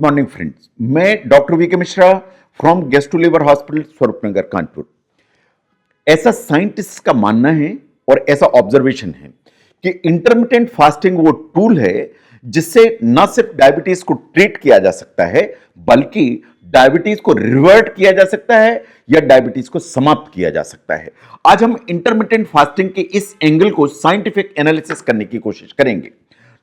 Good morning friends, मैं doctor V K Mishra from gastro liver hospital Swaroopnagar Kanpur. ऐसा scientist का मानना है और ऐसा ऑब्जर्वेशन है कि इंटरमिटेंट फास्टिंग वो टूल है जिससे न सिर्फ डायबिटीज को ट्रीट किया जा सकता है बल्कि डायबिटीज को रिवर्ट किया जा सकता है या डायबिटीज को समाप्त किया जा सकता है। आज हम इंटरमिटेंट फास्टिंग के इस एंगल को साइंटिफिक एनालिसिस करने की कोशिश करेंगे।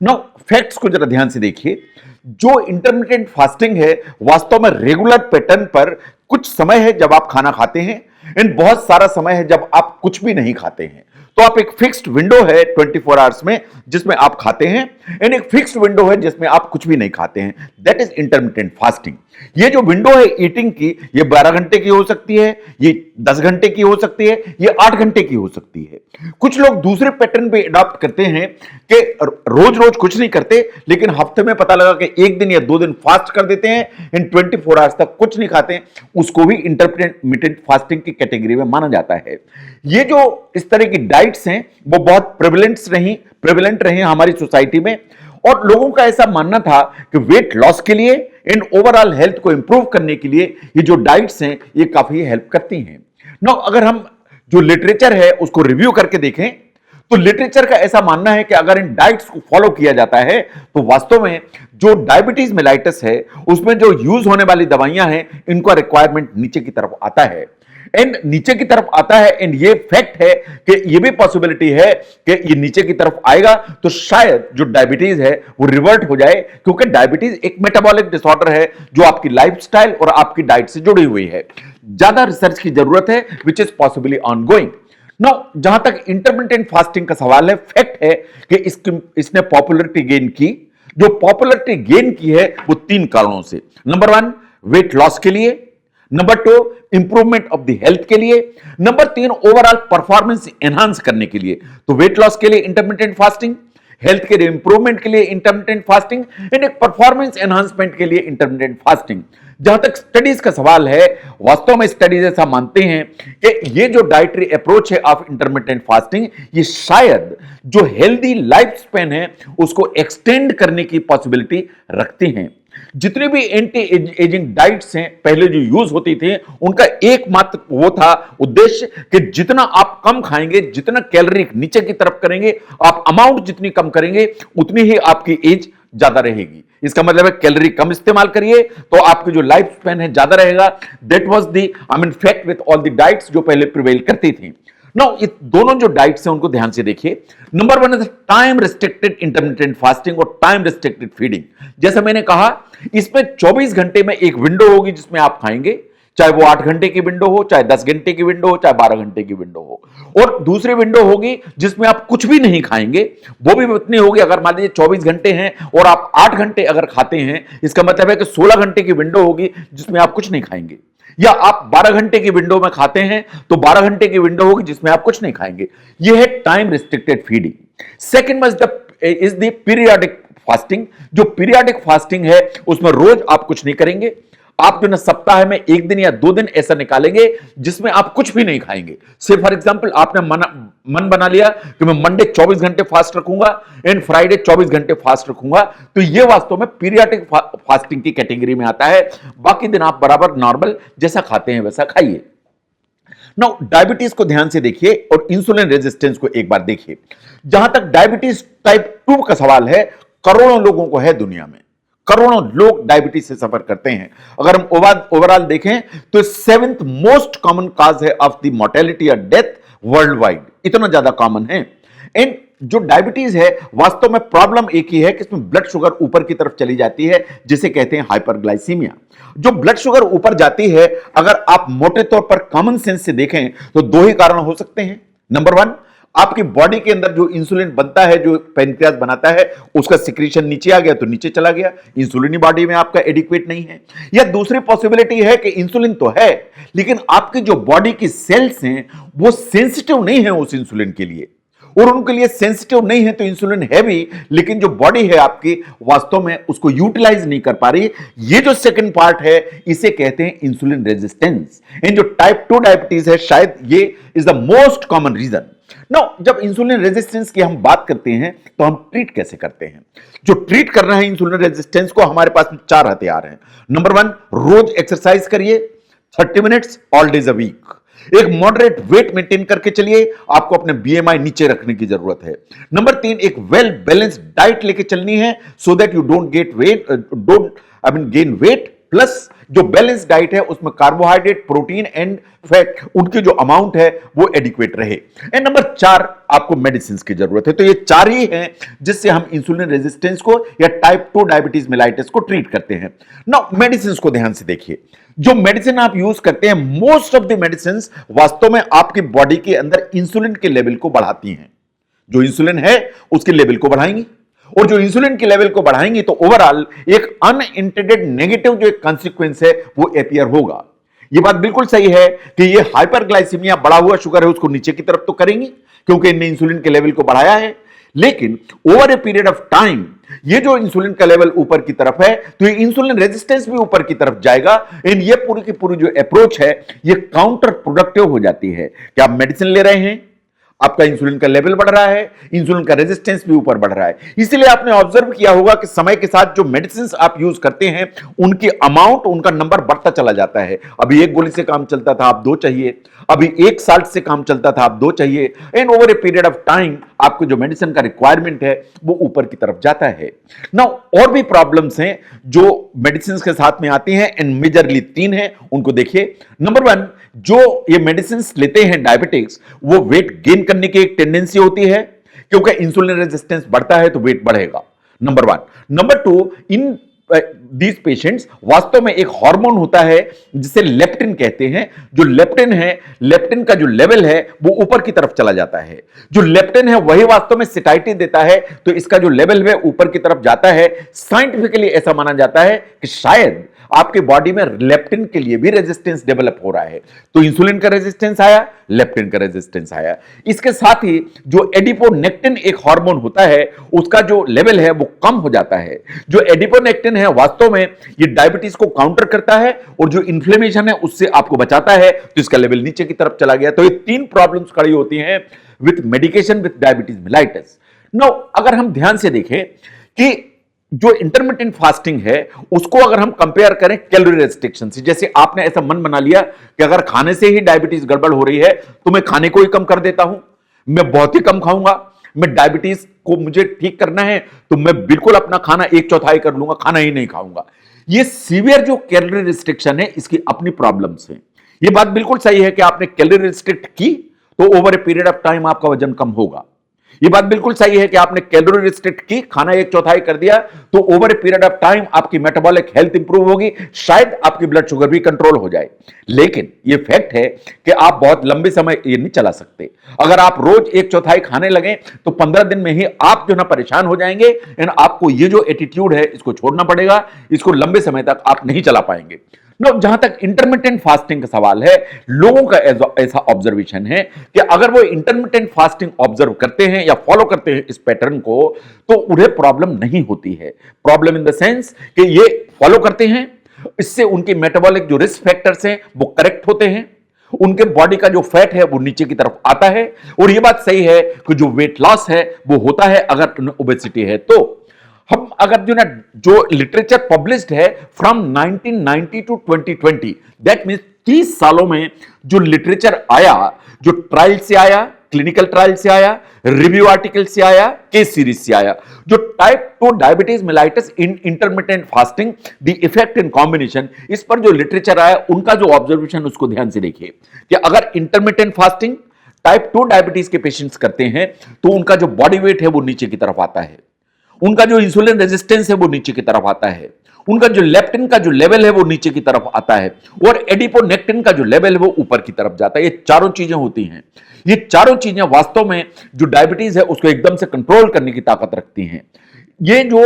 नाउ फैक्ट्स को जरा ध्यान से देखिए। जो इंटरमिटेंट फास्टिंग है वास्तव में रेगुलर पैटर्न पर कुछ समय है जब आप खाना खाते हैं एंड बहुत सारा समय है जब आप कुछ भी नहीं खाते हैं। तो आप एक फिक्स्ड विंडो है 24 आवर्स में जिसमें आप खाते हैं एंड एक फिक्स्ड विंडो है जिसमें आप कुछ भी नहीं खाते हैं। That is intermittent fasting. ये जो विंडो है ईटिंग की, ये 12 घंटे की हो सकती है, ये 10 घंटे की हो सकती है, ये 8 घंटे की हो सकती है। कुछ लोग दूसरे पैटर्न पे अडॉप्ट करते हैं कि रोज रोज कुछ नहीं करते लेकिन हफ्ते में पता लगा कि एक दिन या 2 दिन फास्ट कर देते हैं इन 24 आवर्स तक कुछ नहीं खाते हैं, उसको भी इंटरमिटेंट फास्टिंग की कैटेगरी में माना जाता है। ये जो इस तरह की डाइट्स हैं वो बहुत प्रेवलेंट रही हमारी सोसाइटी में और लोगों का ऐसा मानना था कि वेट लॉस के लिए एंड ओवरऑल हेल्थ को इंप्रूव करने के लिए ये जो डाइट्स हैं ये काफी हेल्प करती हैं। नाउ अगर हम जो लिटरेचर है उसको रिव्यू करके देखें तो लिटरेचर का ऐसा मानना है कि अगर इन डाइट्स को फॉलो किया जाता है तो वास्तव में जो डायबिटीज मेलाइटस है उसमें जो यूज होने वाली दवाइयां हैं इनका रिक्वायरमेंट नीचे की तरफ आता है एंड ये फैक्ट है कि ये भी पॉसिबिलिटी है कि ये नीचे की तरफ आएगा तो शायद जो डायबिटीज है वो रिवर्ट हो जाए, क्योंकि डायबिटीज एक मेटाबॉलिक डिसऑर्डर है जो आपकी लाइफस्टाइल और आपकी डाइट से जुड़ी हुई है। ज्यादा रिसर्च की जरूरत है which is possibly ongoing. Now जहां तक इंटरमिटेंट फास्टिंग का सवाल है, फैक्ट है कि इसने पॉपुलरिटी गेन की। जो पॉपुलरिटी गेन की है वो 3 कारणों से। नंबर 1 वेट लॉस के लिए, number 2 improvement of the health के लिए, नंबर 3 ओवरऑल परफॉर्मेंस एनहांस करने के लिए। तो वेट लॉस के लिए इंटरमिटेंट फास्टिंग, हेल्थ के लिए इंप्रूवमेंट के लिए इंटरमिटेंट फास्टिंग एंड एक परफॉर्मेंस एनहांसमेंट के लिए इंटरमिटेंट फास्टिंग। जहां तक स्टडीज का सवाल है, वास्तव में स्टडीज ऐसा मानते हैं कि ये जो डाइटरी अप्रोच है ऑफ इंटरमिटेंट फास्टिंग ये शायद जो हेल्दी लाइफ स्पेन है उसको एक्सटेंड करने की पॉसिबिलिटी रखती हैं। जितनी भी एंटी एजिंग डाइट्स हैं पहले जो यूज होती थी उनका एकमात्र वो था उद्देश्य कि जितना आप कम खाएंगे, जितना कैलोरी नीचे की तरफ करेंगे, आप अमाउंट जितनी कम करेंगे उतनी ही आपकी एज ज्यादा रहेगी। इसका मतलब है कैलोरी कम इस्तेमाल करिए तो आपकी जो लाइफ स्पैन है ज्यादा रहेगा। That was the fact with all the diets जो पहले प्रिवेल करती थी। नाउ ये दोनों जो डाइट्स हैं उनको ध्यान से देखिए। Number 1 is time restricted intermittent fasting और टाइम रिस्ट्रिक्टेड फीडिंग। जैसा मैंने कहा इसमें 24 घंटे में एक विंडो होगी जिसमें आप खाएंगे, चाहे वो 8 घंटे की विंडो हो, चाहे 10 घंटे की विंडो हो, चाहे 12 घंटे की विंडो हो। और दूसरी विंडो होगी जिसमें आप कुछ भी नहीं खाएंगे, वो भी उतनी होगी। अगर मान लीजिए 24 घंटे हैं और आप 8 घंटे अगर खाते हैं इसका मतलब है कि 16 घंटे की विंडो होगी जिसमें आप कुछ नहीं खाएंगे। या आप 12 घंटे की विंडो में खाते हैं तो 12 घंटे की विंडो होगी जिसमें आप कुछ नहीं खाएंगे। यह है time restricted feeding. Second is the periodic fasting. जो पीरियोडिक फास्टिंग है उसमें रोज आप कुछ नहीं करेंगे, आप जो ना सप्ताह में 1 दिन या 2 दिन ऐसा निकालेंगे जिसमें आप कुछ भी नहीं खाएंगे। से फॉर एग्जांपल आपने मन बना लिया कि मैं मंडे 24 घंटे फास्ट रखूंगा एंड फ्राइडे 24 घंटे फास्ट रखूंगा, तो यह वास्तव में पीरियोडिक फास्टिंग की कैटेगरी में आता है। बाकी दिन आप बराबर नॉर्मल जैसा खाते हैं वैसा खाइए। नाउ डायबिटीज को ध्यान से देखिए और इंसुलिन रेजिस्टेंस को एक बार देखिए। जहां तक डायबिटीज टाइप 2 का सवाल है, करोड़ों लोगों को है दुनिया में, करोड़ों लोग डायबिटीज से सफर करते हैं। अगर हम ओवरऑल देखें तो 7th मोस्ट कॉमन काज है ऑफ द मोर्टेलिटी और डेथ वर्ल्ड वाइड, इतना ज्यादा कॉमन है। एंड जो डायबिटीज है वास्तव में प्रॉब्लम एक ही है कि इसमें ब्लड शुगर ऊपर की तरफ चली जाती है जिसे कहते हैं हाइपरग्लाइसीमिया। जो ब्लड शुगर ऊपर जाती है अगर आप मोटे तौर पर कॉमन सेंस से देखें तो 2 ही कारण हो सकते हैं। नंबर 1 आपकी बॉडी के अंदर जो इंसुलिन बनता है, जो पैनक्रियास बनाता है, उसका सिक्रीशन नीचे आ गया तो नीचे चला गया, इंसुलिन ही बॉडी में आपका एडिक्वेट नहीं है। या दूसरी पॉसिबिलिटी है कि इंसुलिन तो है लेकिन आपकी जो बॉडी की सेल्स हैं वो सेंसिटिव नहीं है उस इंसुलिन के लिए, और उनके लिए सेंसिटिव नहीं है तो इंसुलिन है भी लेकिन जो बॉडी है आपकी वास्तव में उसको यूटिलाइज नहीं कर पा रही। ये जो सेकंड पार्ट है इसे कहते हैं इंसुलिन रेजिस्टेंस। इन जो टाइप 2 डायबिटीज है शायद ये is the most common reason. Now जब इंसुलिन रेजिस्टेंस की हम बात करते हैं तो हम ट्रीट कैसे करते हैं? जो ट्रीट करना है इंसुलिन रेजिस्टेंस को, हमारे पास 4 हथियार हैं। नंबर 1, रोज एक्सरसाइज करिए 30 minutes all days a week. एक मॉडरेट वेट मेंटेन करके चलिए, आपको अपने बीएमआई नीचे रखने की जरूरत है। नंबर 3, एक वेल बैलेंस्ड डाइट लेके चलनी है so that you don't gain weight. Plus जो बैलेंस डाइट है उसमें कार्बोहाइड्रेट, प्रोटीन एंड फैट, उनकी जो अमाउंट है वो एडिक्वेट रहे। एंड नंबर 4, आपको मेडिसिन की जरूरत है। तो ये 4 ही हैं जिससे हम इंसुलिन रेजिस्टेंस को या टाइप 2 डायबिटीज मेलाइटिस को ट्रीट करते हैं। नाउ मेडिसिन को ध्यान से देखिए। जो मेडिसिन आप यूज करते हैं, मोस्ट ऑफ द मेडिसिन वास्तव में आपकी बॉडी के अंदर इंसुलिन के लेवल को बढ़ाती हैं। जो इंसुलिन है उसके लेवल को बढ़ाएंगी, और जो इंसुलिन के लेवल को बढ़ाएंगी तो ओवरऑल एक अनइंटेंडेड नेगेटिव जो एक कॉन्सिक्वेंस है वो अपीयर होगा। ये बात बिल्कुल सही है कि ये हाइपरग्लाइसीमिया, बढ़ा हुआ शुगर है, उसको नीचे की तरफ तो करेंगी क्योंकि इनने इंसुलिन के लेवल को बढ़ाया है। लेकिन over a period of time ये जो इंसुलिन का लेवल ऊपर की तरफ है तो ये इंसुलिन रेजिस्टेंस भी ऊपर की तरफ जाएगा। एंड ये पूरी की पूरी जो अप्रोच है ये काउंटर प्रोडक्टिव हो जाती है कि आप मेडिसिन ले रहे हैं, आपका इंसुलिन का लेवल बढ़ रहा है, इंसुलिन का रेजिस्टेंस भी ऊपर बढ़ रहा है। इसलिए आपने ऑब्जर्व किया होगा कि समय के साथ जो मेडिसिन आप यूज करते हैं उनकी अमाउंट, उनका नंबर बढ़ता चला जाता है। अभी 1 गोली से काम चलता था, आप 2 चाहिए। अभी 1 साल से काम चलता था, आप 2 चाहिए। And over a period of time आपको जो मेडिसिन का रिक्वायरमेंट है वो ऊपर की तरफ जाता है। नाउ और भी प्रॉब्लम्स हैं जो मेडिसिन के साथ में आती हैं, एंड मेजरली 3 हैं, उनको देखिए। नंबर 1, जो ये मेडिसिन लेते हैं डायबिटिक्स, वो वेट गेन करने की एक टेंडेंसी होती है, क्योंकि इंसुलिन रेजिस्टेंस बढ़ता है तो वेट बढ़ेगा। Number 1। Number 2, in these patients वास्तव में एक हार्मोन होता है जिसे लेप्टिन कहते हैं। जो लेप्टिन है, लेप्टिन का जो लेवल है वो ऊपर की तरफ चला जाता है। जो लेप्टिन है वही वास्तव में सेटाइटी देता है, तो इसका जो लेवल है ऊपर की तरफ जाता है। साइंटिफिकली ऐसा माना जाता है कि शायद आपके बॉडी में लेप्टिन के लिए भी रेजिस्टेंस डेवलप हो रहा है। तो इंसुलिन का रेजिस्टेंस आया, लेप्टिन का रेजिस्टेंस आया। इसके साथ ही जो एडिपोनेक्टिन एक हार्मोन होता है उसका जो लेवल है वो कम हो जाता है। जो एडिपोनेक्टिन है वास्तव में ये डायबिटीज को काउंटर करता है और जो इन्फ्लेमेशन है उससे आपको बचाता है, तो इसका लेवल नीचे की तरफ चला गया। तो ये 3 प्रॉब्लम्स खड़ी होती हैं with medication with diabetes mellitus. No, अगर हम ध्यान से देखें कि जो इंटरमिटेंट फास्टिंग है उसको अगर हम कंपेयर करें कैलोरी रेस्ट्रिक्शन से, जैसे आपने ऐसा मन बना लिया कि अगर खाने से ही डायबिटीज गड़बड़ हो रही है तो मैं खाने को ही कम कर देता हूं, मैं बहुत ही कम खाऊंगा, मैं डायबिटीज को मुझे ठीक करना है तो मैं बिल्कुल अपना खाना 1/4 कर लूंगा, खाना ही नहीं खाऊंगा। ये सीवियर जो कैलोरी रिस्ट्रिक्शन है इसकी अपनी प्रॉब्लम्स हैं। ये बात बिल्कुल सही है कि आपने कैलोरी रिस्ट्रिक्ट की तो over a period of time आपका वजन कम होगा। ये बात बिल्कुल सही है कि आपने कैलोरी रिस्ट्रिक्ट की, खाना 1/4 कर दिया, तो over a period of time आपकी मेटाबॉलिक हेल्थ इंप्रूव होगी, शायद आपकी ब्लड शुगर भी कंट्रोल हो जाए। लेकिन ये फैक्ट है कि आप बहुत लंबे समय ये नहीं चला सकते। अगर आप रोज 1/4 खाने लगे तो 15 दिन में ही आप जो ना परेशान हो जाएंगे, एंड आपको ये जो एटीट्यूड है इसको छोड़ना पड़ेगा, इसको लंबे समय तक आप नहीं चला पाएंगे। जहां तक इंटरमिटेंट फास्टिंग का सवाल है, लोगों का ऐसा ऑब्जर्वेशन है कि अगर वो इंटरमिटेंट फास्टिंग ऑब्जर्व करते हैं या फॉलो करते हैं इस पैटर्न को तो उन्हें प्रॉब्लम नहीं होती है। प्रॉब्लम इन द सेंस कि ये फॉलो करते हैं, इससे उनके मेटाबॉलिक जो रिस्क फैक्टर्स हैं वो करेक्ट होते हैं, उनके बॉडी का जो फैट है वो नीचे की तरफ आता है, और ये बात सही है कि जो वेट लॉस है वो होता है अगर ओबेसिटी है। तो हम अगर जो लिटरेचर पब्लिश्ड है फ्रॉम 1990 टू 2020, दैट मींस 30 सालों में जो लिटरेचर आया, जो ट्रायल से आया, क्लिनिकल ट्रायल से आया, रिव्यू आर्टिकल से आया, केस सीरीज से आया, जो type 2 diabetes mellitus in intermittent fasting the effect in combination, इस पर जो लिटरेचर आया उनका जो ऑब्जर्वेशन उसको ध्यान से देखिए कि अगर इंटरमिटेंट फास्टिंग टाइप 2 डायबिटीज के पेशेंट्स करते हैं तो उनका जो बॉडी वेट है वो नीचे की तरफ आता है, उनका जो इंसुलिन रेजिस्टेंस है वो नीचे की तरफ आता है, उनका जो लेप्टिन का जो लेवल है वो नीचे की तरफ आता है, और एडिपोनेक्टिन का जो लेवल है वो ऊपर की तरफ जाता है। ये चारों चीजें होती हैं। ये चारों चीजें वास्तव में जो डायबिटीज है उसको एकदम से कंट्रोल करने की ताकत रखती हैं। ये जो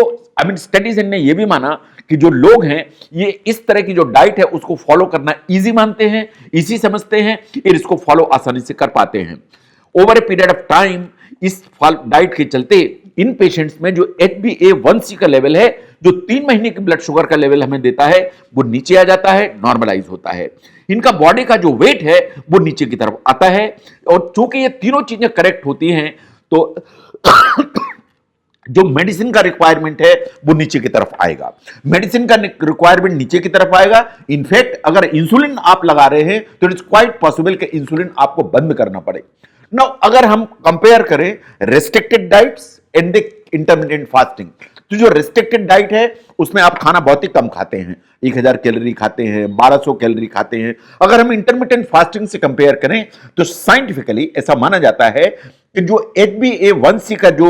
स्टडीज ने ये भी माना कि जो लोग हैं ये इस तरह की जो डाइट है उसको फॉलो करना इजी मानते हैं, इजी समझते हैं, और इसको फॉलो आसानी से कर पाते हैं। Over a period of time इस डाइट के चलते इन पेशेंट्स में जो HbA1c का लेवल है जो 3 महीने की ब्लड शुगर का लेवल हमें देता है वो नीचे आ जाता है, नॉर्मलाइज होता है। इनका बॉडी का जो वेट है वो नीचे की तरफ आता है, और चूंकि ये तीनों चीजें करेक्ट होती हैं तो जो मेडिसिन का रिक्वायरमेंट है वो नीचे की तरफ आएगा। मेडिसिन का रिक्वायरमेंट नीचे की तरफ आएगा। इनफैक्ट अगर इंसुलिन आप लगा रहे हैं तो इट्स क्वाइट पॉसिबल कि इंसुलिन आपको बंद करना पड़े। नाउ अगर हम कंपेयर करें restricted diets and the intermittent fasting, तो जो रेस्ट्रिक्टेड डाइट है उसमें आप खाना बहुत ही कम खाते हैं, 1000 कैलोरी खाते हैं, 1200 कैलोरी खाते हैं। अगर हम इंटरमिटेंट फास्टिंग से कंपेयर करें तो साइंटिफिकली ऐसा माना जाता है कि जो HbA1c का जो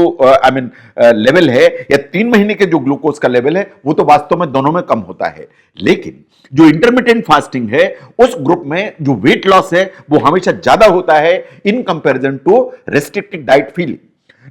लेवल है या 3 महीने के जो ग्लूकोज का लेवल है वो तो वास्तव में दोनों में कम होता है, लेकिन जो इंटरमिटेंट फास्टिंग है उस ग्रुप में जो वेट लॉस है वो हमेशा ज्यादा होता है in comparison to restricted diet feeling.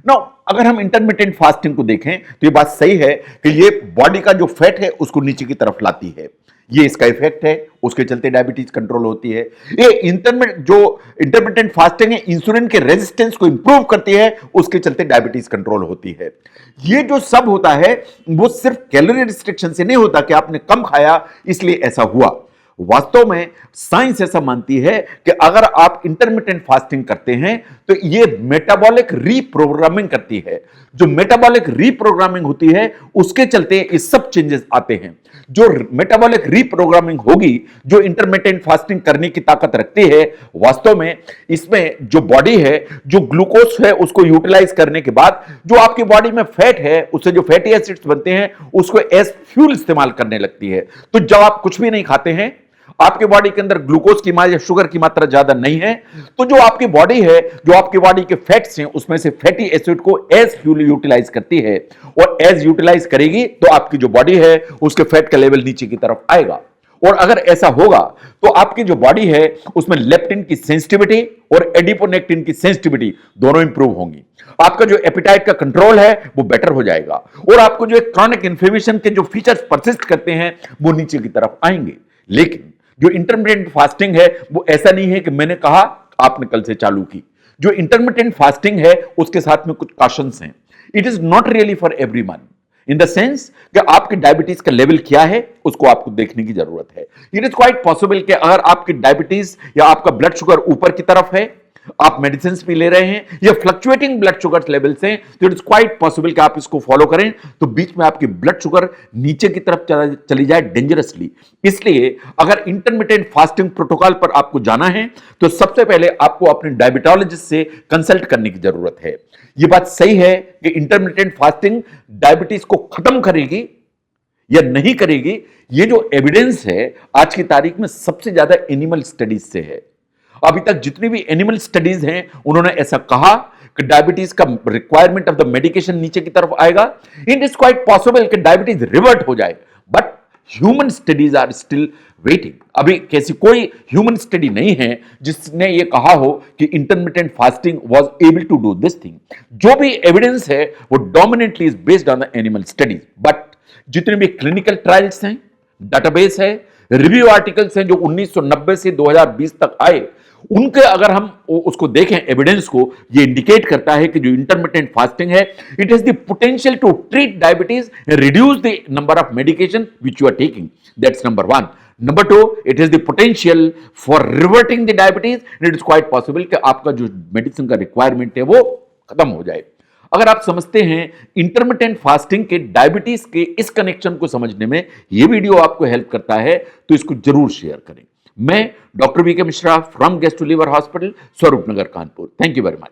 Now अगर हम इंटरमिटेंट फास्टिंग को देखें तो ये बात सही है कि ये बॉडी का जो फैट है उसको नीचे की तरफ लाती है, ये इसका इफेक्ट है, उसके चलते डायबिटीज कंट्रोल होती है। ये इंटरमिटेंट फास्टिंग है इंसुलिन के रेजिस्टेंस को इंप्रूव करती है, उसके चलते डायबिटीज कंट्रोल होती है। ये जो सब होता है वो सिर्फ कैलोरी रिस्ट्रिक्शन से नहीं होता कि आपने कम खाया इसलिए ऐसा हुआ। वास्तव में साइंस ऐसा मानती है कि अगर आप इंटरमिटेंट फास्टिंग करते हैं तो ये मेटाबॉलिक रीप्रोग्रामिंग करती है। जो मेटाबॉलिक रीप्रोग्रामिंग होती है उसके चलते ये सब चेंजेस आते हैं। जो मेटाबॉलिक रीप्रोग्रामिंग होगी जो इंटरमिटेंट फास्टिंग करने की ताकत रखती है, वास्तव में इसमें जो बॉडी है जो ग्लूकोज है उसको यूटिलाइज करने के बाद जो आपकी बॉडी में फैट है उससे जो फैटी एसिड्स बनते हैं उसको एज फ्यूल इस्तेमाल करने लगती है। तो जब आप कुछ भी नहीं खाते हैं, आपके बॉडी के अंदर ग्लूकोज की मात्रा या शुगर की मात्रा ज्यादा नहीं है, तो जो आपकी बॉडी है जो आपकी बॉडी के फैट्स हैं उसमें से फैटी एसिड को एज फ्यूल यूटिलाइज करती है, और एज यूटिलाइज करेगी तो आपकी जो बॉडी है उसके फैट का लेवल नीचे की तरफ आएगा। और अगर ऐसा होगा तो आपकी जो बॉडी है उसमें लेप्टिन की सेंसिटिविटी और एडिपोनेक्टिन की सेंसिटिविटी दोनों इंप्रूव होंगी। आपका जो एपिटाइट का कंट्रोल है वो बेटर हो जाएगा, और आपको जो क्रॉनिक इन्फ्लेमेशन के जो फीचर्स परसिस्ट करते हैं वो नीचे की तरफ आएंगे। लेकिन जो इंटरमिटेंट फास्टिंग है वो ऐसा नहीं है कि मैंने कहा आपने कल से चालू की। जो इंटरमिटेंट फास्टिंग है उसके साथ में कुछ कॉशंस हैं। It is not really for everyone in the sense कि आपकी डायबिटीज का लेवल क्या है उसको आपको देखने की जरूरत है। इट इज क्वाइट पॉसिबल कि अगर आपकी डायबिटीज या आपका ब्लड शुगर ऊपर की तरफ है, आप मेडिसिन भी ले रहे हैं या फ्लक्चुएटिंग ब्लड शुगर लेवल से, तो इट इज क्वाइट पॉसिबल कि आप इसको फॉलो करें तो बीच में आपकी ब्लड शुगर नीचे की तरफ चली जाए डेंजरसली। इसलिए अगर इंटरमिटेंट फास्टिंग प्रोटोकॉल पर आपको जाना है तो सबसे पहले आपको अपने डायबिटोलॉजिस्ट से कंसल्ट करने की जरूरत है। यह बात सही है कि इंटरमिटेंट फास्टिंग डायबिटीज को खत्म करेगी या नहीं करेगी, ये जो एविडेंस है आज की तारीख में सबसे ज्यादा एनिमल स्टडीज से है। अभी तक जितनी भी एनिमल स्टडीज हैं उन्होंने ऐसा कहा कि डायबिटीज का रिक्वायरमेंट ऑफ द मेडिकेशन नीचे की तरफ आएगा। इट इज क्वाइट पॉसिबल कि डायबिटीज रिवर्ट हो जाए, but human studies are still waiting. अभी कैसी कोई ह्यूमन स्टडी नहीं है जिसने ये कहा हो कि intermittent fasting was able to do this thing. जो भी एविडेंस है वो dominantly is based on the animal studies, but जितने भी क्लिनिकल ट्रायल्स हैं, डाटाबेस है, रिव्यू आर्टिकल्स हैं जो 1990 से 2020 तक आए, उनके अगर हम उसको देखें एविडेंस को, ये इंडिकेट करता है कि जो इंटरमिटेंट फास्टिंग है it has the potential to treat diabetes and reduce the number of medication which you are taking. That's number 1। Number 2, it has the potential for reverting the diabetes and it is quite possible कि आपका जो medicine का requirement है वो खत्म हो जाए। अगर आप समझते हैं इंटरमिटेंट फास्टिंग के डायबिटीज के इस कनेक्शन को समझने में ये वीडियो आपको हेल्प करता है तो इसको जरूर शेयर करें। मैं doctor V K Mishra from gastro liver hospital, Swaroop Nagar, Kanpur. Thank you very much.